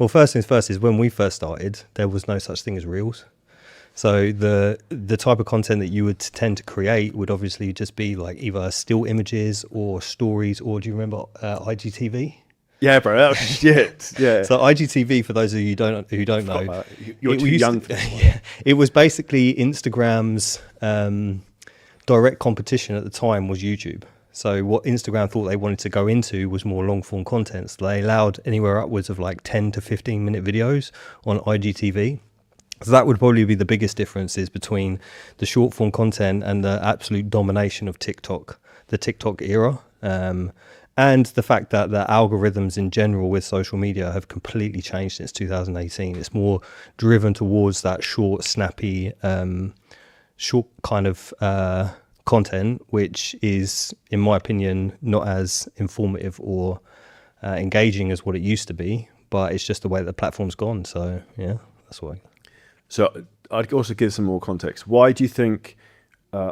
Well, first things first is when we first started, there was no such thing as Reels. So the type of content that you would tend to create would obviously just be like either still images or stories, or do you remember IGTV? Yeah, bro, that was shit. Yeah. So IGTV, for those of you who don't know, you're too young for this one. Yeah, it was basically Instagram's direct competition at the time was YouTube. So what Instagram thought they wanted to go into was more long form content. So they allowed anywhere upwards of like 10 to 15 minute videos on IGTV. So that would probably be the biggest differences between the short form content and the absolute domination of TikTok, the TikTok era. And the fact that the algorithms in general with social media have completely changed since 2018. It's more driven towards that short, snappy, short kind of content, which is, in my opinion, not as informative or engaging as what it used to be, but it's just the way that the platform's gone. So yeah, that's why. So I'd also give some more context. Why do you think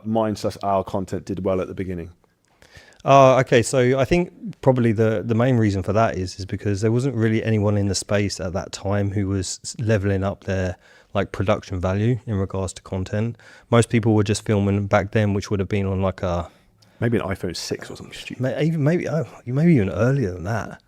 mine/our content did well at the beginning? Okay, so I think probably the main reason for that is because there wasn't really anyone in the space at that time who was leveling up their like production value in regards to content. Most people were just filming back then, which would have been on like maybe an iPhone 6 or something stupid. Maybe even earlier than that.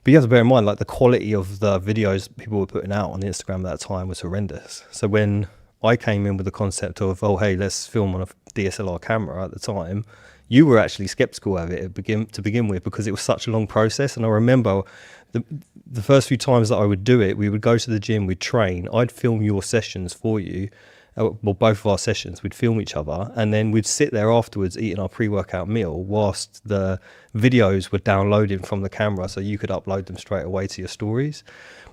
But you have to bear in mind, like the quality of the videos people were putting out on Instagram at that time was horrendous. So when I came in with the concept of, oh, hey, let's film on a DSLR camera at the time, you were actually skeptical of it to begin with because it was such a long process. And I remember the first few times that I would do it, we would go to the gym, we'd train, I'd film your sessions for you. Well, both of our sessions, we'd film each other, and then we'd sit there afterwards eating our pre-workout meal whilst the videos were downloading from the camera so you could upload them straight away to your stories.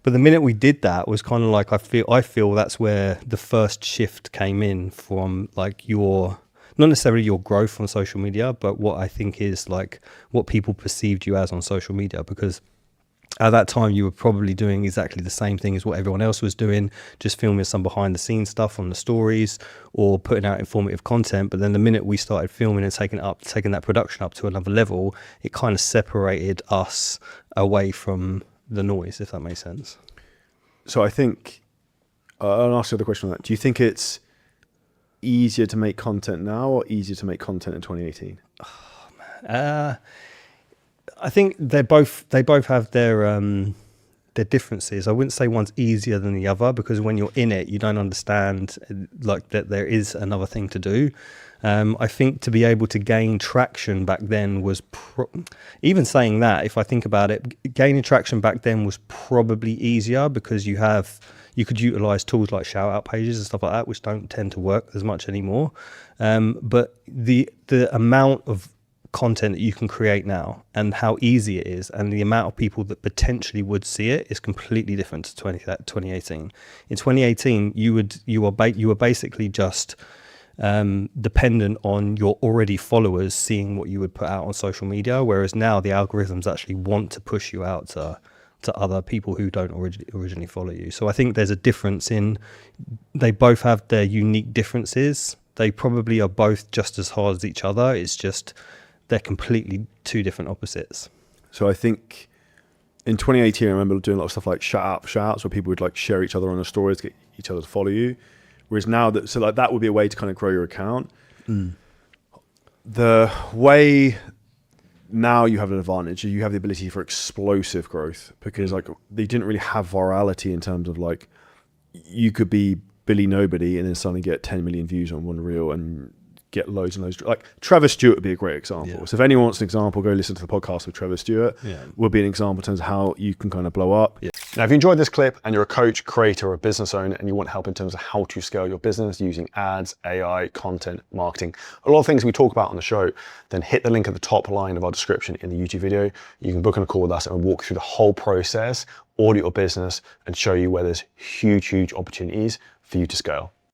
But the minute we did that was kind of like, I feel that's where the first shift came in from, like, not necessarily your growth on social media, but what I think is like what people perceived you as on social media, because at that time you were probably doing exactly the same thing as what everyone else was doing, just filming some behind the scenes stuff on the stories or putting out informative content. But then the minute we started filming and taking that production up to another level, it kind of separated us away from the noise, if that makes sense. So I think, I'll ask you the question on that. Do you think it's easier to make content now or easier to make content in 2018? Oh, man. I think they both have their differences. I wouldn't say one's easier than the other, because when you're in it, you don't understand like that there is another thing to do. I think to be able to gain traction back then was even saying that, if I think about it, gaining traction back then was probably easier because you could utilize tools like shout out pages and stuff like that, which don't tend to work as much anymore. But the amount of content that you can create now and how easy it is and the amount of people that potentially would see it is completely different to 2018. In 2018, you were basically just dependent on your already followers seeing what you would put out on social media, whereas now the algorithms actually want to push you out to other people who don't originally follow you. So I think there's a difference they both have their unique differences. They probably are both just as hard as each other. It's just they're completely two different opposites. So I think in 2018, I remember doing a lot of stuff like shout outs where people would like share each other on their stories, get each other to follow you. Whereas now that would be a way to kind of grow your account. The way now you have an advantage, you have the ability for explosive growth, because like they didn't really have virality in terms of like you could be Billy Nobody and then suddenly get 10 million views on one reel and get loads and loads. Like Trevor Stewart would be a great example. Yeah. So if anyone wants an example, go listen to the podcast with Trevor Stewart. Yeah. Would be an example in terms of how you can kind of blow up. Yeah. Now, if you enjoyed this clip and you're a coach, creator, or a business owner and you want help in terms of how to scale your business using ads, AI, content, marketing, a lot of things we talk about on the show, then hit the link at the top line of our description in the YouTube video. You can book on a call with us and we'll walk through the whole process, audit your business and show you where there's huge, huge opportunities for you to scale.